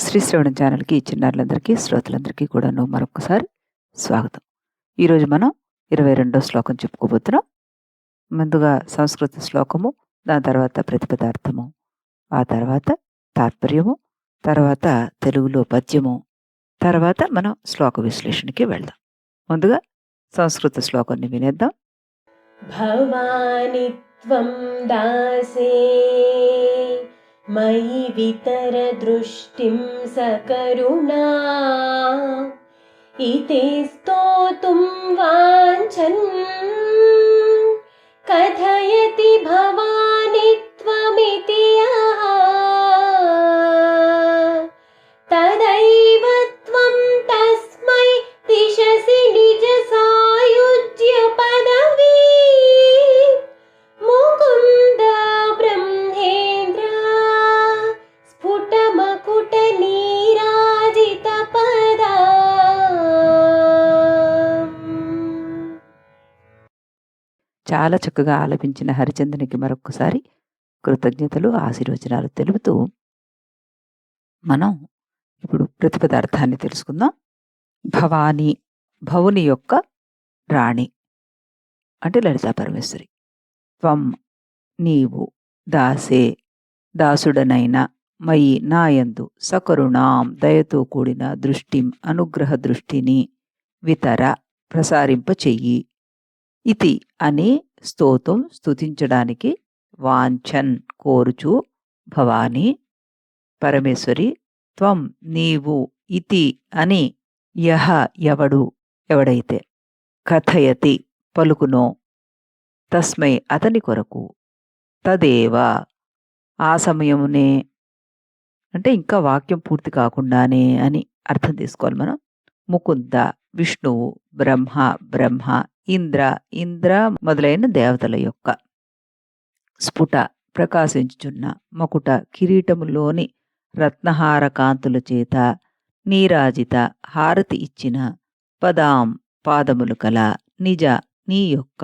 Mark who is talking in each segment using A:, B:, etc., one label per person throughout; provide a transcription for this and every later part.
A: శ్రీ శ్రవణం ఛానల్‌కి చిన్నారులందరికీ, శ్రోతలందరికీ కూడాను మరొక్కసారి స్వాగతం. ఈరోజు మనం 22వ శ్లోకం చెప్పుకోబోతున్నాం. ముందుగా సంస్కృత శ్లోకము, దాని తర్వాత ప్రతిపదార్థము, ఆ తర్వాత తాత్పర్యము, తర్వాత తెలుగులో పద్యము, తర్వాత మనం శ్లోక విశ్లేషణకి వెళ్దాం. ముందుగా సంస్కృత శ్లోకాన్ని వినేద్దాం.
B: భవాని త్వం దాసే మయి వితర దృష్టిం సకరుణా ఇతి స్తోతుం వాంఛన్ కథయతి భవాని త్వమితి యః తదైవ త్వం తస్మై దిశసి నిజ సాయుజ్య పదవీ ముకుంద బ్రహ్మేంద్ర స్ఫుటమకుట నీరాజిత పదా.
A: చాలా చక్కగా ఆలపించిన హరిచంద్రునికి మరొక్కసారి కృతజ్ఞతలు, ఆశీర్వచనాలు తెలుపుతూ మనం ఇప్పుడు ప్రతిపదార్థాన్ని తెలుసుకుందాం. భవాని, భవుని యొక్క రాణి అంటే లలితా పరమేశ్వరి. త్వం నీవు, దాసే దాసుడనైన, మయి నాయందు, సకరుణాం దయతో కూడిన, దృష్టిం అనుగ్రహ దృష్టిని, వితర ప్రసారింప చెయ్యి, ఇతి అని స్తోత్రం స్తుతించడానికి, వాంఛన్ కోరుచు, భవాని పరమేశ్వరి, త్వం నీవు, ఇతి అని, యహ ఎవడు ఎవడైతే, కథయతి పలుకునో, తస్మై అతని కొరకు, తదేవ ఆ సమయమునే అంటే ఇంకా వాక్యం పూర్తి కాకుండానే అని అర్థం తీసుకోవాలి మనం. ముకుంద విష్ణువు, బ్రహ్మ బ్రహ్మ, ఇంద్ర ఇంద్ర మొదలైన దేవతల యొక్క, స్ఫుట ప్రకాశించుచున్న, మకుట కిరీటములోని రత్నహార కాంతుల చేత నీరాజిత హారతి ఇచ్చిన, పదాం పాదములు కల, నిజ నీ యొక్క,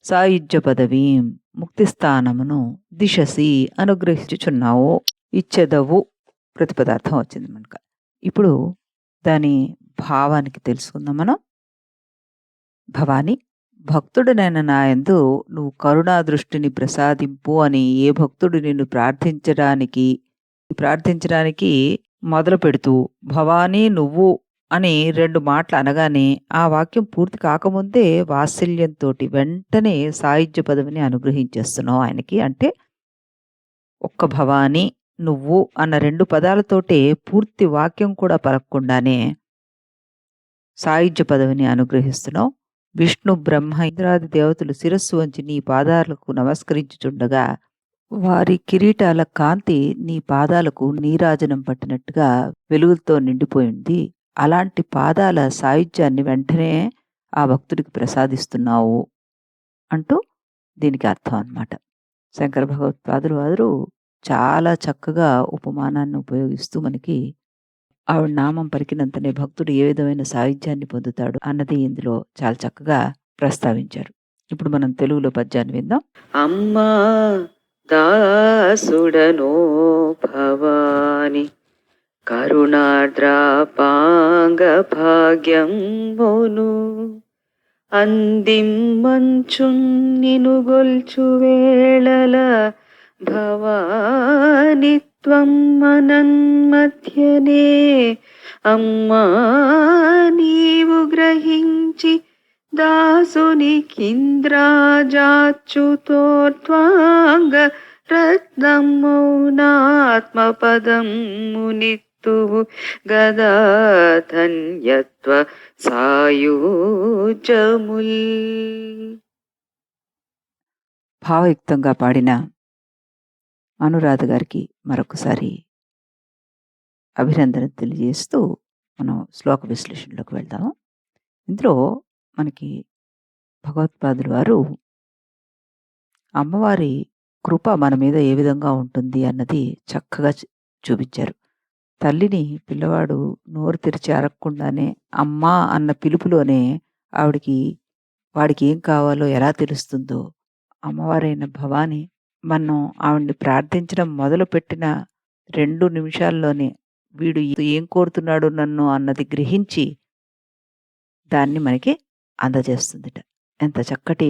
A: సాయుజ్య పదవీం ముక్తిస్థానమును, దిశసి అనుగ్రహించుచున్నావు, ఇచ్చెదవు ప్రతిపదార్థం వచ్చింది మనకు. ఇప్పుడు దాని భావానికి తెలుసుకుందాం మనం. భవాని, భక్తుడినైన నాయందు నువ్వు కరుణా దృష్టిని ప్రసాదింపు అని ఏ భక్తుడు నిన్ను ప్రార్థించడానికి మొదలు పెడుతూ భవానీ నువ్వు అని 2 మాటలు అనగానే ఆ వాక్యం పూర్తి కాకముందే వాత్సల్యంతో వెంటనే సాయుధ్య పదవిని అనుగ్రహించేస్తున్నావు ఆయనకి. అంటే ఒక్క భవానీ నువ్వు అన్న 2 పదాలతోటే పూర్తి వాక్యం కూడా పలకకుండానే సాయుధ్య పదవిని అనుగ్రహిస్తున్నావు. విష్ణు బ్రహ్మ ఇంద్రాది దేవతలు శిరస్సు వంచి నీ పాదాలకు నమస్కరించుచుండగా వారి కిరీటాల కాంతి నీ పాదాలకు నీరాజనం పట్టినట్టుగా వెలుగులతో నిండిపోయింది. అలాంటి పాదాల సాయుధ్యాన్ని వెంటనే ఆ భక్తుడికి ప్రసాదిస్తున్నావు అంటూ దీనికి అర్థం అన్నమాట. శంకర భగవత్పాదులు వారు చాలా చక్కగా ఉపమానాన్ని ఉపయోగిస్తూ మనకి ఆవిడ నామం పలికినంతనే భక్తుడు ఏ విధమైన సాయుధ్యాన్ని పొందుతాడు అన్నది ఇందులో చాలా చక్కగా ప్రస్తావించారు. ఇప్పుడు మనం తెలుగులో పద్యాన్ని విందాం. అమ్మా దాసుడనో భవాని కరుణాద్రాపాంగ భాగ్యమును అందిమ్మంచున్ నిను గొల్చు వేళల భవాని త్వం మనన్మధ్యనే అమ్మా నీవు గ్రహించి దాసునికింద్రాజాచ్యుతోత్వాంగ రత్నమౌనాత్మపదం మునిత్తువు గదా ధన్యత్వ సాయుజముల్. భావయుక్తంగా పాడిన అనురాధ గారికి మరొకసారి అభినందన తెలియజేస్తూ మనం శ్లోక విశ్లేషణలోకి వెళ్దాము. ఇందులో మనకి భగవత్పాదులు వారు అమ్మవారి కృప మన మీద ఏ విధంగా ఉంటుంది అన్నది చక్కగా చూపించారు. తల్లిని పిల్లవాడు నోరు తెరిచి అరగకుండానే అమ్మా అన్న పిలుపులోనే వాడికి ఏం కావాలో ఎలా తెలుస్తుందో, అమ్మవారైన భవాని మనం ఆవిడ్ని ప్రార్థించడం మొదలుపెట్టిన 2 నిమిషాల్లోనే వీడు ఏం కోరుతున్నాడు నన్ను అన్నది గ్రహించి దాన్ని మనకి అందజేస్తుందిట. ఎంత చక్కటి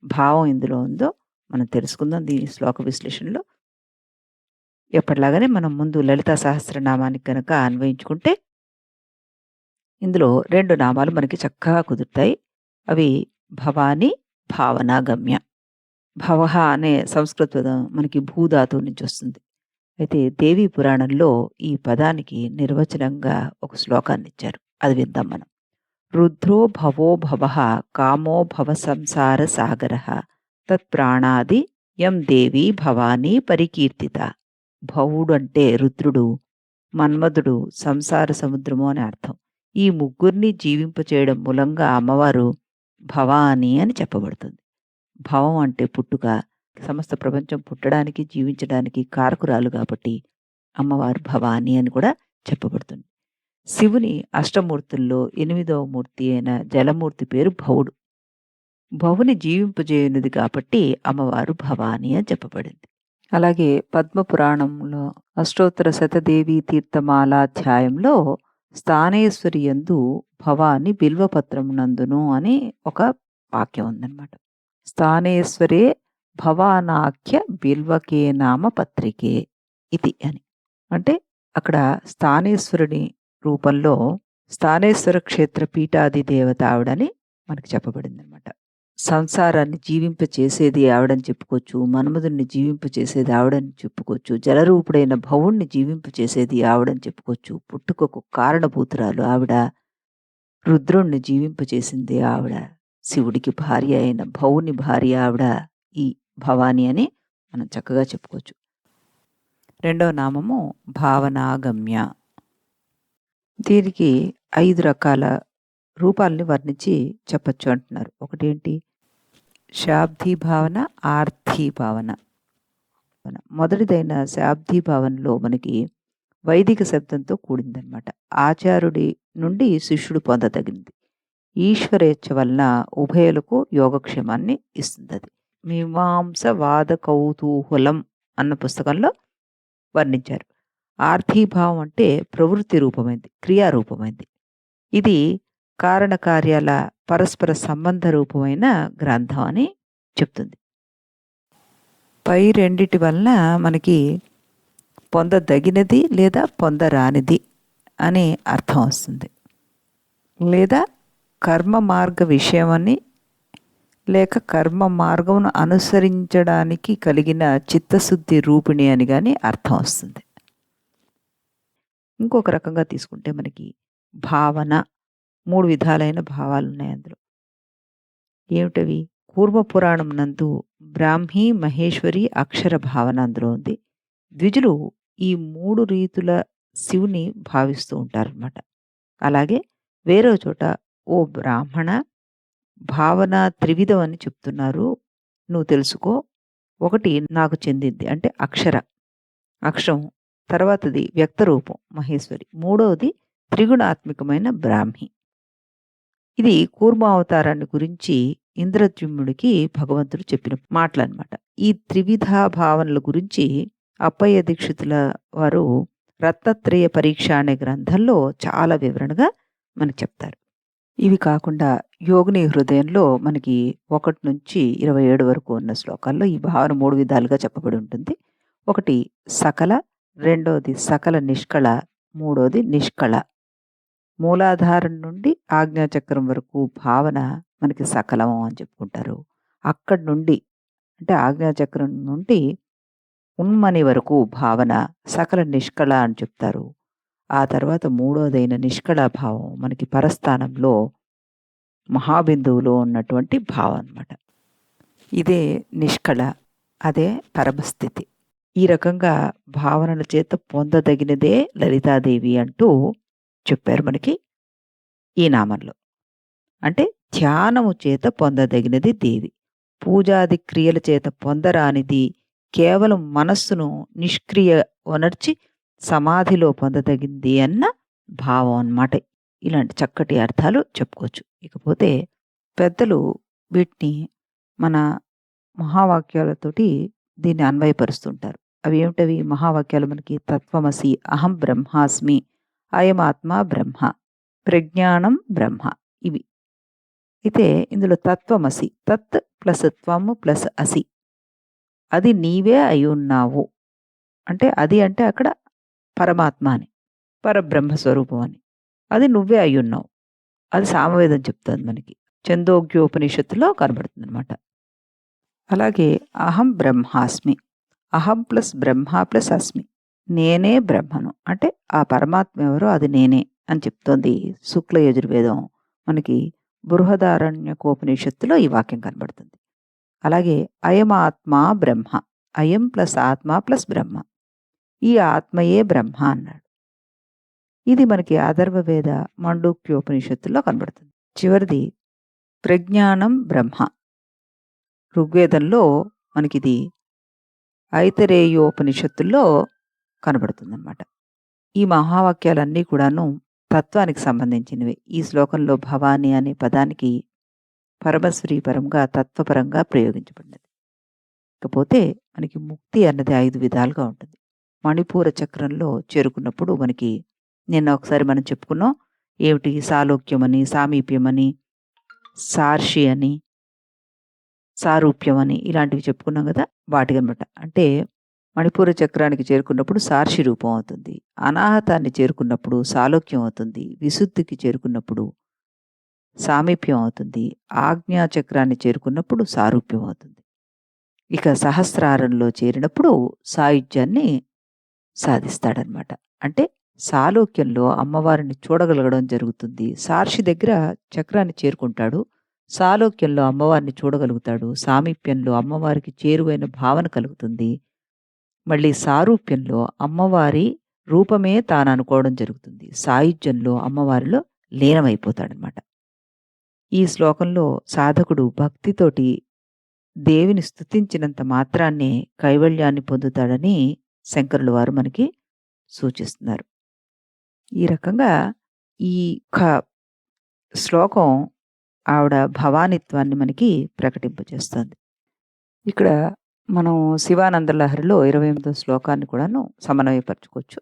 A: భావం ఇందులో ఉందో మనం తెలుసుకుందాం దీని శ్లోక విశ్లేషణలో. ఎప్పటిలాగానే మనం ముందు లలితా సహస్రనామానికి గనక అన్వయించుకుంటే ఇందులో 2 నామాలు మనకి చక్కగా కుదురుతాయి. అవి భవాని, భావనాగమ్య. భవః అనే సంస్కృత పదం మనకి భూధాతువు నుంచి వస్తుంది. అయితే దేవీ పురాణంలో ఈ పదానికి నిర్వచనంగా ఒక శ్లోకాన్నిచ్చారు. అది విందాం మనం. రుద్రో భవో భవః కామో భవ సంసార సాగరః తత్ప్రాణాది యం దేవీ భవానీ పరికీర్తిత. భవుడు అంటే రుద్రుడు, మన్మధుడు సంసార సముద్రము అని అర్థం. ఈ ముగ్గురిని జీవింపచేయడం మూలంగా అమ్మవారు భవాని అని చెప్పబడుతుంది. భవం అంటే పుట్టుక, సమస్త ప్రపంచం పుట్టడానికి జీవించడానికి కారకురాలు కాబట్టి అమ్మవారు భవాని అని కూడా చెప్పబడుతుంది. శివుని అష్టమూర్తుల్లో 8వ మూర్తి అయిన జలమూర్తి పేరు భవుడు. భవుని జీవింపజేయనిది కాబట్టి అమ్మవారు భవాని అని చెప్పబడింది. అలాగే పద్మపురాణంలో అష్టోత్తర శతదేవీ తీర్థమాలాధ్యాయంలో స్థానేశ్వరి యందు భవాని బిల్వపత్రమునందును అని ఒక వాక్యం ఉందన్నమాట. స్థానేశ్వరే భవానాఖ్య బిల్వకే నామ పత్రికే ఇది అని. అంటే అక్కడ స్థానేశ్వరుని రూపంలో స్థానేశ్వర క్షేత్ర పీఠాది దేవత ఆవిడని మనకి చెప్పబడింది అనమాట. సంసారాన్ని జీవింపచేసేది ఆవిడని చెప్పుకోవచ్చు, మన్మధుడిని జీవింపచేసేది ఆవిడని చెప్పుకోవచ్చు, జలరూపుడైన భవుణ్ణి జీవింపచేసేది ఆవిడని చెప్పుకోవచ్చు, పుట్టుకకు కారణభూతురాలు ఆవిడ, రుద్రుణ్ణి జీవింపచేసింది ఆవిడ, శివుడికి భార్య అయిన భవుని భార్య ఆవిడ ఈ భవాని అని మనం చక్కగా చెప్పుకోవచ్చు. 2వ నామము భావనాగమ్య. దీనికి 5 రకాల రూపాలని వర్ణించి చెప్పచ్చు అంటున్నారు. ఒకటేంటి? శాబ్దీ భావన, ఆర్థీ భావన. మొదటిదైన శాబ్దీ భావనలో మనకి వైదిక శబ్దంతో కూడిందనమాట. ఆచార్యుడి నుండి శిష్యుడు పొందదగినది. ఈశ్వరేచ్ఛ వలన ఉభయులకు యోగక్షేమాన్ని ఇస్తుంది. అది మీమాంసవాద కౌతూహలం అన్న పుస్తకంలో వర్ణించారు. ఆర్థీభావం అంటే ప్రవృత్తి రూపమైంది, క్రియారూపమైంది. ఇది కారణకార్యాల పరస్పర సంబంధ రూపమైన గ్రంథం అని చెప్తుంది. పై రెండిటి వలన మనకి పొందదగినది లేదా పొందరానిది అనే అర్థం వస్తుంది. లేదా కర్మ మార్గ విషయమని లేక కర్మ మార్గమును అనుసరించడానికి కలిగిన చిత్తశుద్ధి రూపిణి అని కానీ అర్థం వస్తుంది. ఇంకొక రకంగా తీసుకుంటే మనకి భావన 3 విధాలైన భావాలు ఉన్నాయి అందులో. ఏమిటవి? కూర్మపురాణం నందు బ్రాహ్మీ, మహేశ్వరి, అక్షర భావన అందులో ఉంది. ద్విజులు ఈ 3 రీతుల శివుని భావిస్తూ ఉంటారన్నమాట. అలాగే వేరే చోట ఓ బ్రాహ్మణ, భావన త్రివిధం అని చెప్తున్నారు, నువ్వు తెలుసుకో. ఒకటి నాకు చెందింది అంటే అక్షరం, తర్వాతది వ్యక్తరూపం మహేశ్వరి, మూడవది త్రిగుణాత్మికమైన బ్రాహ్మి. ఇది కూర్మావతారాన్ని గురించి ఇంద్రద్యుమ్నుడికి భగవంతుడు చెప్పిన మాటలన్నమాట. ఈ త్రివిధ భావనల గురించి అప్పయ్య దీక్షితుల వారు రత్నత్రయ పరీక్ష అనే గ్రంథంలో చాలా వివరణగా మనకు చెప్తారు. ఇవి కాకుండా యోగిని హృదయంలో మనకి 1 నుంచి 27 వరకు ఉన్న శ్లోకాల్లో ఈ భావన 3 విధాలుగా చెప్పబడి ఉంటుంది. ఒకటి సకల, రెండవది సకల నిష్కళ, మూడవది నిష్కళ. మూలాధారం నుండి ఆజ్ఞాచక్రం వరకు భావన మనకి సకలం అని చెప్పుకుంటారు. అక్కడి నుండి అంటే ఆజ్ఞాచక్రం నుండి ఉన్మని వరకు భావన సకల నిష్కళ అని చెప్తారు. ఆ తర్వాత మూడోదైన నిష్కళ భావం మనకి పరస్థానంలో మహాబిందువులో ఉన్నటువంటి భావం అన్నమాట. ఇదే నిష్కళ, అదే పరమస్థితి. ఈ రకంగా భావనల చేత పొందదగినదే లలితాదేవి అంటూ చెప్పారు మనకి ఈ నామంలో. అంటే ధ్యానము చేత పొందదగినది దేవి, పూజాది క్రియల చేత పొందరానిది కేవలం మనస్సును నిష్క్రియ వనర్చి సమాధిలో పొందదగింది అన్న భావం అన్నమాట. ఇలాంటి చక్కటి అర్థాలు చెప్పుకోవచ్చు. ఇకపోతే పెద్దలు వీటిని మన మహావాక్యాలతోటి దీన్ని అన్వయపరుస్తుంటారు. అవి ఏమిటవి? మహావాక్యాలు మనకి తత్వమసి, అహం బ్రహ్మాస్మి, అయమాత్మ బ్రహ్మ, ప్రజ్ఞానం బ్రహ్మ ఇవి. అయితే ఇందులో తత్వమసి, తత్ ప్లస్ త్వము ప్లస్ అసి, అది నీవే అయి ఉన్నావు. అంటే అది అంటే అక్కడ పరమాత్మ అని, పరబ్రహ్మ స్వరూపం అని. అది నువ్వే అయ్యున్నావు. అది సామవేదం చెప్తుంది మనకి. ఛందోగ్యోపనిషత్తులో కనబడుతుందనమాట. అలాగే అహం బ్రహ్మాస్మి, అహం ప్లస్ బ్రహ్మ ప్లస్ అస్మి, నేనే బ్రహ్మను. అంటే ఆ పరమాత్మ ఎవరో అది నేనే అని చెప్తోంది శుక్ల యజుర్వేదం. మనకి బృహదారణ్యకోపనిషత్తులో ఈ వాక్యం కనబడుతుంది. అలాగే అయం ఆత్మ బ్రహ్మ, అయం ప్లస్ ఆత్మ ప్లస్ బ్రహ్మ, ఈ ఆత్మయే బ్రహ్మ అన్నాడు. ఇది మనకి అథర్వవేద మాండూక్యోపనిషత్తులో కనబడుతుంది. చివరిది ప్రజ్ఞానం బ్రహ్మ. ఋగ్వేదంలో మనకిది ఐతరేయోపనిషత్తుల్లో కనబడుతుందన్నమాట. ఈ మహావాక్యాలన్నీ కూడాను తత్వానికి సంబంధించినవి. ఈ శ్లోకంలో భవాని అనే పదానికి పరమశ్రీ పరంగా తత్వపరంగా ప్రయోగించబడినది. ఇకపోతే మనకి ముక్తి అన్నది 5 విధాలుగా ఉంటుంది. మణిపూర చక్రంలో చేరుకున్నప్పుడు మనకి నిన్న ఒకసారి మనం చెప్పుకున్నాం. ఏమిటి? సాలోక్యమని, సామీప్యమని, సార్షి అని, సారూప్యం అని ఇలాంటివి చెప్పుకున్నాం కదా, వాటికనమాట. అంటే మణిపూర చక్రానికి చేరుకున్నప్పుడు సార్షి రూపం అవుతుంది, అనాహతాన్ని చేరుకున్నప్పుడు సాలోక్యం అవుతుంది, విశుద్ధికి చేరుకున్నప్పుడు సామీప్యం అవుతుంది, ఆజ్ఞా చక్రాన్ని చేరుకున్నప్పుడు సారూప్యం అవుతుంది. ఇక సహస్రారంలో చేరినప్పుడు సాయుధ్యాన్ని సాధిస్తాడనమాట. అంటే సాలోక్యంలో అమ్మవారిని చూడగలగడం జరుగుతుంది. సార్షి దగ్గర చక్రాన్ని చేరుకుంటాడు, సాలోక్యంలో అమ్మవారిని చూడగలుగుతాడు, సామీప్యంలో అమ్మవారికి చేరువైన భావన కలుగుతుంది, మళ్ళీ సారూప్యంలో అమ్మవారి రూపమే తాను అనుకోవడం జరుగుతుంది, సాయుధ్యంలో అమ్మవారిలో లీనమైపోతాడనమాట. ఈ శ్లోకంలో సాధకుడు భక్తితోటి దేవిని స్తుతించినంత మాత్రాన్నే కైవల్యాన్ని పొందుతాడని శంకరుల వారు మనకి సూచిస్తున్నారు. ఈ రకంగా ఈ శ్లోకం ఆవిడ భవానిత్వాన్ని మనకి ప్రకటింపజేస్తుంది. ఇక్కడ మనం శివానంద లహరిలో 28వ శ్లోకాన్ని కూడాను సమన్వయపరచుకోవచ్చు.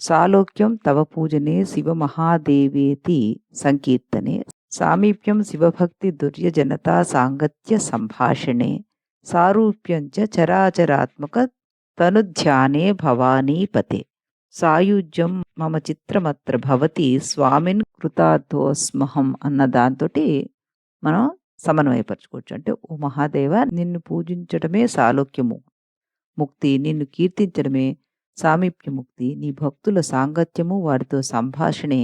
A: సాలోక్యం తవ పూజనే శివ మహాదేవేతి సంకీర్తనే, సామీప్యం శివభక్తి దుర్యజనతా సాంగత్య సంభాషణే, సారూప్యంచ చరాచరాత్మక తనుధ్యానే భవానీపతే, సాయుజ్యం మమ చిత్రమత్ర భవతి స్వామిన్ కృతార్థోస్మహం అన్న దాంతోటి మనం సమన్వయపరచుకోవచ్చు. అంటే ఓ మహాదేవ, నిన్ను పూజించడమే సాలోక్యము ముక్తి, నిన్ను కీర్తించడమే సామీప్యముక్తి, నీ భక్తుల సాంగత్యము వారితో సంభాషణే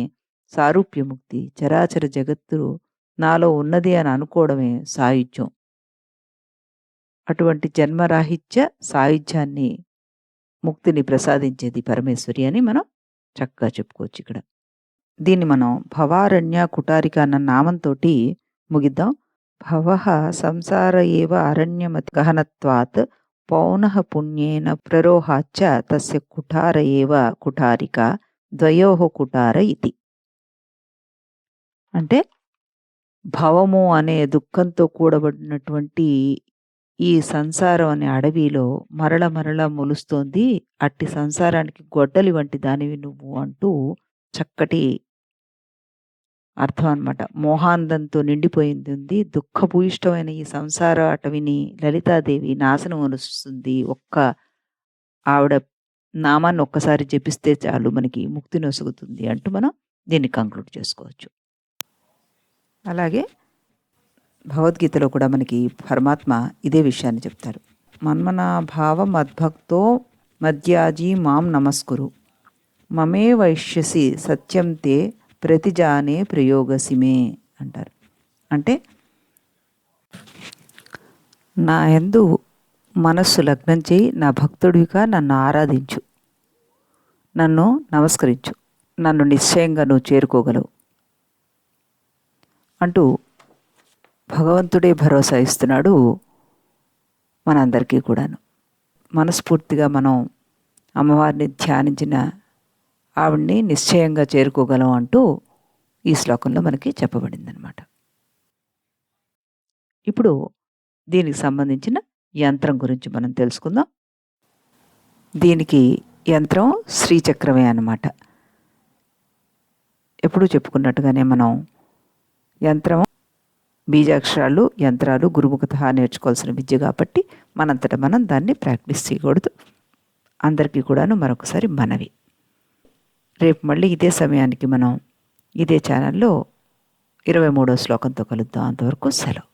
A: సారూప్యముక్తి, చరాచర జగత్తు నాలో ఉన్నది అని అనుకోవడమే సాయుధ్యం. అటువంటి జన్మరాహిత్య సాయుధ్యాన్ని, ముక్తిని ప్రసాదించేది పరమేశ్వరి అని మనం చక్కగా చెప్పుకోవచ్చు ఇక్కడ. దీన్ని మనం భవారణ్య కుటారిక అన్న నామంతో ముగిద్దాం. భవః సంసార ఏవ అరణ్యమతి గహనత్వాత్ పౌనః పుణ్యేన ప్రరోహాచ్చ తస్య కుటార ఏవ కుటారిక ద్వయోః కుటార ఇతి. అంటే భవము అనే దుఃఖంతో కూడబడినటువంటి ఈ సంసారం అనే అడవిలో మరల మరల మొలుస్తోంది, అట్టి సంసారానికి గొడ్డలి వంటి దానివి నువ్వు అంటూ చక్కటి అర్థం అనమాట. మోహాందంతో నిండిపోయింది ఉంది. దుఃఖభూయిష్టమైన ఈ సంసార అటవిని లలితాదేవి నాశనం అనుస్తుంది. ఆవిడ నామాన్ని ఒక్కసారి జపిస్తే చాలు మనకి ముక్తి నొసుగుతుంది అంటూ మనం దీన్ని కంక్లూడ్ చేసుకోవచ్చు. అలాగే భగవద్గీతలో కూడా మనకి పరమాత్మ ఇదే విషయాన్ని చెప్తారు. మన్మనా భావం మద్భక్తో మద్యాజీ మాం నమస్కురు, మమే వైష్యసి సత్యం తే ప్రతిజానే ప్రయోగసిమే అంటారు. అంటే నా యందు మనస్సు లగ్నం చేయి, నా భక్తుడిగా నన్ను ఆరాధించు, నన్ను నమస్కరించు, నన్ను నిశ్చయంగా నువ్వు చేరుకోగలవు అంటూ భగవంతుడే భరోసా ఇస్తున్నాడు మనందరికీ కూడాను. మనస్ఫూర్తిగా మనం అమ్మవారిని ధ్యానించిన ఆవిడ్ని నిశ్చయంగా చేరుకోగలం అంటూ ఈ శ్లోకంలో మనకి చెప్పబడింది అనమాట. ఇప్పుడు దీనికి సంబంధించిన యంత్రం గురించి మనం తెలుసుకుందాం. దీనికి యంత్రం శ్రీచక్రమే అన్నమాట. ఎప్పుడూ చెప్పుకున్నట్టుగానే మనం యంత్రం బీజాక్షరాలు, యంత్రాలు గురుముఖత నేర్చుకోవాల్సిన విద్య కాబట్టి మనంతట మనం దాన్ని ప్రాక్టీస్ చేయకూడదు. అందరికీ కూడాను మరొకసారి మనవి. రేపు మళ్ళీ ఇదే సమయానికి మనం ఇదే ఛానల్లో 23వ శ్లోకంతో కలుద్దాం. అంతవరకు సెలవు.